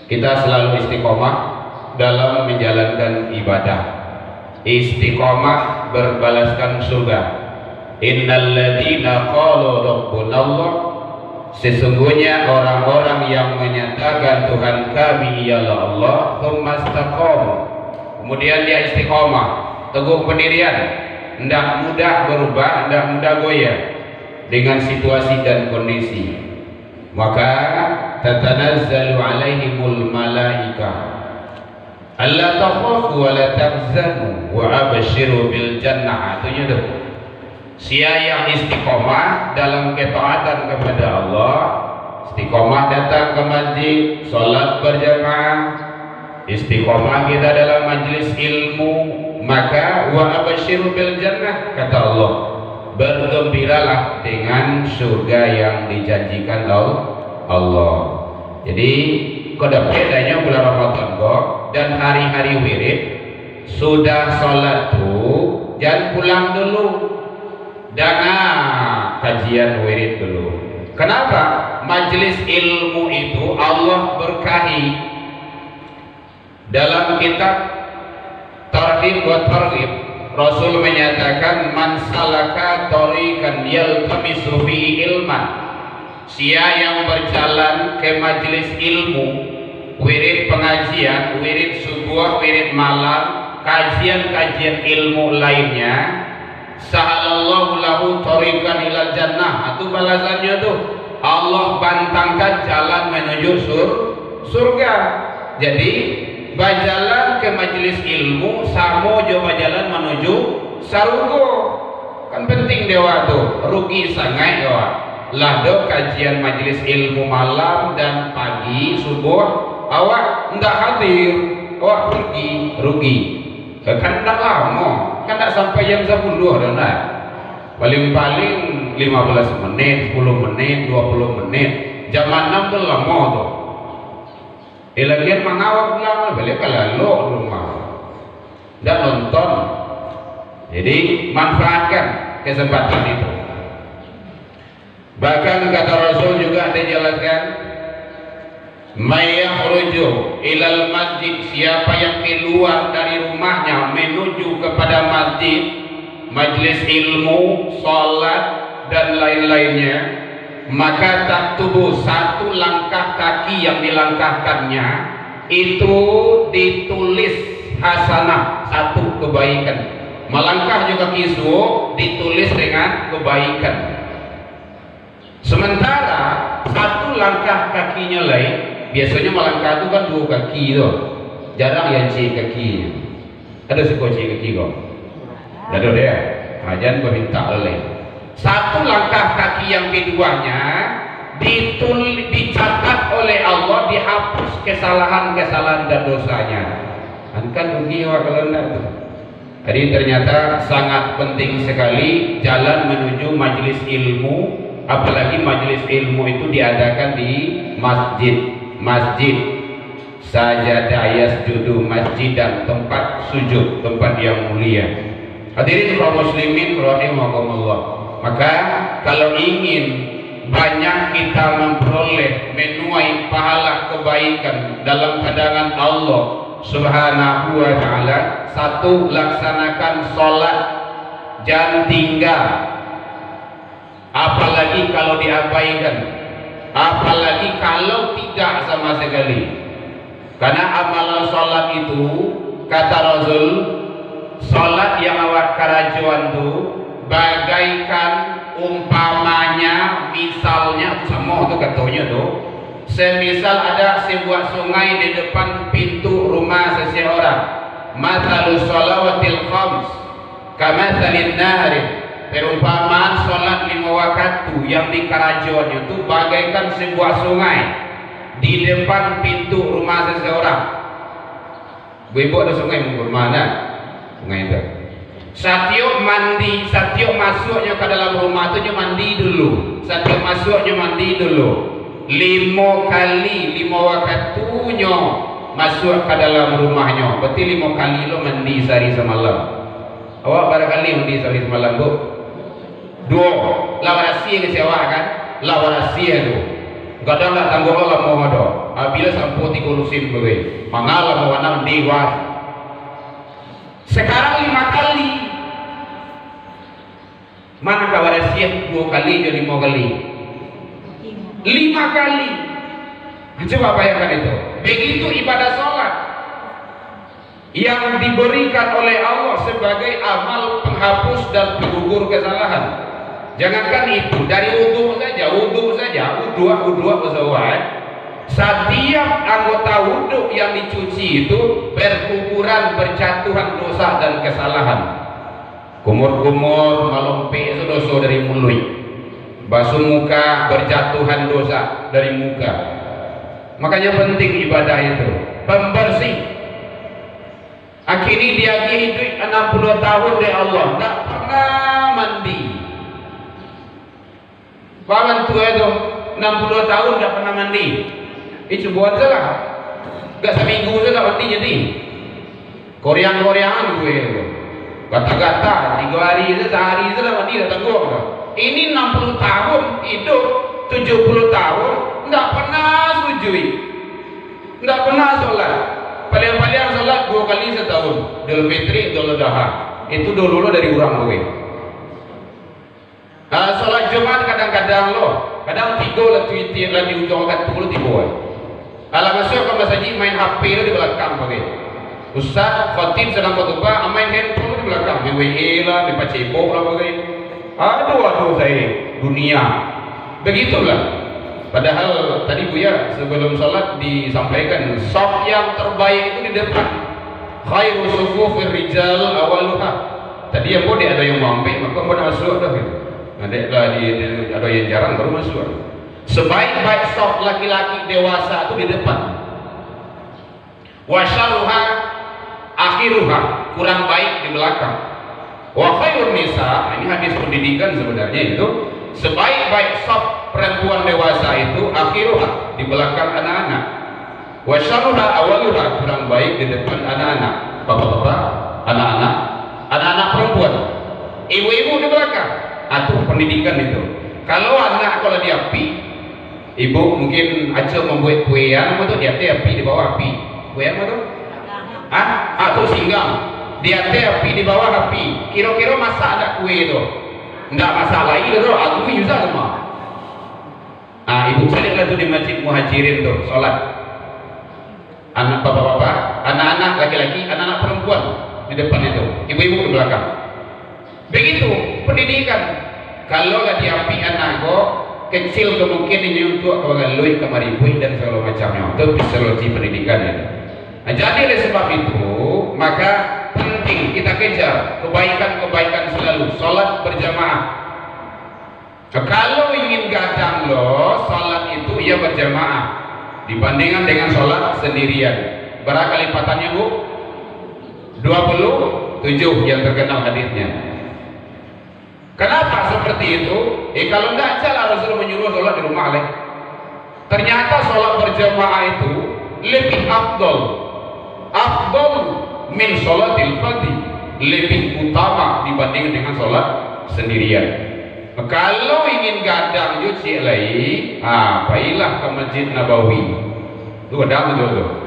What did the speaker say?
kita selalu istiqomah dalam menjalankan ibadah. Istiqomah berbalaskan surga. Innal ladzina qalu rabbunallah, sesungguhnya orang-orang yang menyatakan Tuhan kami ialah Allah, tsumma istaqamu, kemudian dia istiqomah, teguh pendirian, tidak mudah berubah, tidak mudah goyah dengan situasi dan kondisi, maka tatanazzalu alaihimul malaikah alla takhafu wa la tahzanu wa abshiru bil jannah. Artinya tuh, sia yang istiqomah dalam ketaatan kepada Allah, istiqomah datang ke masjid, sholat berjamaah, istiqomah kita dalam majlis ilmu, maka wa abshiru bil jannah, kata Allah, bergembiralah dengan surga yang dijanjikan Allah. Jadi kada bedanya bulan Ramadan kok dan hari-hari wirid, sudah sholat tuh jangan pulang dulu, jangan kajian wirid dulu. Kenapa? Majelis ilmu itu Allah berkahi. Dalam kitab Targhib wa Targhib, Rasul menyatakan man salaka tariqan yaltamisu fihi ilman, sia yang berjalan ke majelis ilmu, wirid pengajian, wirid subuh, wirid malam, kajian-kajian ilmu lainnya, sahalallahu lahu tariqan ilal jannah. Itu balasannya tuh, Allah bantangkan jalan menuju surga. Jadi berjalan ke majelis ilmu sama jo berjalan menuju sarugo. Kan penting dewa tuh, rugi sangat dewa. Lado kajian majelis ilmu malam dan pagi subuh awak ndak hadir, awak pergi, rugi. Kan ndak lama, kan ndak sampai jam 10 dah. Paling-paling 15 menit, 10 menit, 20 menit. Jam 6 tuh lama tuh. Lagian mangawak pulang balik kalau rumah ndak nonton. Jadi manfaatkan kesempatan itu. Bahkan kata Rasul juga dijelaskan, may yakhruju ilal masjid, siapa yang keluar dari rumahnya menuju kepada masjid, majlis ilmu, salat dan lain-lainnya, maka tak tubuh satu langkah kaki yang dilangkahkannya itu ditulis hasanah, satu kebaikan. Melangkah juga kisu ditulis dengan kebaikan. Sementara satu langkah kakinya lain, biasanya melangkah itu kan 2 kaki tuh, jarang yang cik kakinya. Ada suka cik kaki kok? Ada deh, jangan minta oleh. Satu langkah kaki yang keduanya dicatat oleh Allah, dihapus kesalahan-kesalahan dan dosanya. Kan rugi kalau enggak tuh. Jadi ternyata sangat penting sekali jalan menuju majelis ilmu. Apalagi majelis ilmu itu diadakan di masjid sajadah yasjudu masjid, dan tempat sujud, tempat yang mulia. Hadirin kaum muslimin rahimakumullah. Maka kalau ingin banyak kita memperoleh menuai pahala kebaikan dalam pandangan Allah Subhanahu wa ta'ala, satu, laksanakan sholat, jangan tinggal. Apalagi kalau diabaikan, apalagi kalau tidak sama sekali. Karena amalan sholat itu, kata Rasul, sholat yang awak karajuan itu bagaikan umpamanya, misalnya semua itu katanya tuh, semisal ada sebuah sungai di depan pintu rumah seseorang. Mathalus sholawatil khams kamathalin nahrin, perumpamaan sholat 5 waktu yang di kerajaannya itu bagaikan sebuah sungai di depan pintu rumah seseorang. Ibu ada sungai mana? Sungai itu. Setiap mandi, setiap masuknya ke dalam rumah itu mandi dulu. Setiap masuknya mandi dulu. 5 kali 5 waktunya masuk ke dalam rumahnya. Berarti 5 kali lo mandi sehari semalam. Awak barangkali mandi sehari semalam bu? 2. Lawan rahasia yang sewa kan? Lawan rahasia tu. Kadang tak tanggung Allah mau ada. apabila sampo tikulusin begitu mangalam wanang dewas. Sekarang 5 kali. Mana kabar siap 2 kali jadi 5 kali? 5 kali. Coba bayangkan itu. Begitu ibadah sholat yang diberikan oleh Allah sebagai amal penghapus dan penggugur kesalahan. Jangankan itu, dari wudu saja, setiap anggota wudu yang dicuci itu berkukuran berjatuhan dosa dan kesalahan. Kumur-kumur melompe dosa dari mulut, basuh muka berjatuhan dosa dari muka. Makanya penting ibadah itu pembersih. Akhirnya dia hidup 60 tahun dari Allah, tak pernah mandi. Kawan tua itu 60 tahun tak pernah mandi. Itu buat salah. Gak seminggu saja mandi jadi. Korean-korean gue itu. Gata-gata 3 hari saja, sehari saja mandi dah tengok. Ini 60 tahun hidup, 70 tahun tak pernah sujud, tak pernah sholat. Paling-paling sholat 2 kali setahun, Idul Fitri, Idul Adha. Itu dulu dari orang gue. Sholat Jumat kadang-kadang kadang 3 lah tweetin lah di ujung kat tu di bawah. Kalau masuk ke masjid main HP di belakang pakai. Ustaz khatib sedang khutbah main handphone di belakang, WWE lah, di pacebok lah pakai. Aduh saya dunia. Begitulah. Padahal tadi Buya sebelum sholat disampaikan saf yang terbaik itu di depan. Khairu sufufir rijal awaluha. Tadi yang boleh ada yang mampu maka boleh masuk dah. Ada yang jarang baru masuk. Sebaik-baik saf laki-laki dewasa itu di depan. Wa syarruha akhiruha, kurang baik di belakang. Wa khairun nisa, ini hadis pendidikan sebenarnya itu. Sebaik-baik saf perempuan dewasa itu akhiruha, di belakang anak-anak. Wa syarruha awaluha, kurang baik di depan anak-anak. Bapak-bapak, anak-anak perempuan. Ibu-ibu di belakang. Atau pendidikan itu. Kalau anak kalau di api, ibu mungkin aja membuat kue yang apa tuh di api di bawah api. Kue apa tuh? Atau singgang. Di api di bawah api. Kira-kira masak ada kue itu. Enggak masalah itu tuh, aku bisa semua. Ibu saya lihat tuh di Masjid Muhajirin tuh sholat. Anak bapak-bapak, anak-anak laki-laki, anak-anak perempuan di depan itu, ibu-ibu di belakang. Begitu pendidikan. Kalau nggak diapi anak kok kecil kemungkinan untuk kebagai kemaribuin dan segala macamnya. Itu psikologi pendidikan itu. Nah, jadi oleh sebab itu maka penting kita kejar kebaikan-kebaikan selalu. Salat berjamaah. Kalau ingin gadang salat itu ia berjamaah dibandingkan dengan salat sendirian. Berapa lipatannya Bu? 27 yang terkenal hadisnya. Kenapa seperti itu? Kalau tidak jalan Rasul menyuruh sholat di rumah ternyata sholat berjamaah itu lebih afdol min sholatil fardhi, lebih utama dibandingkan dengan sholat sendirian. Kalau ingin gadang yuci lagi, baiklah ke Masjid Nabawi. Itu kadang betul tuh.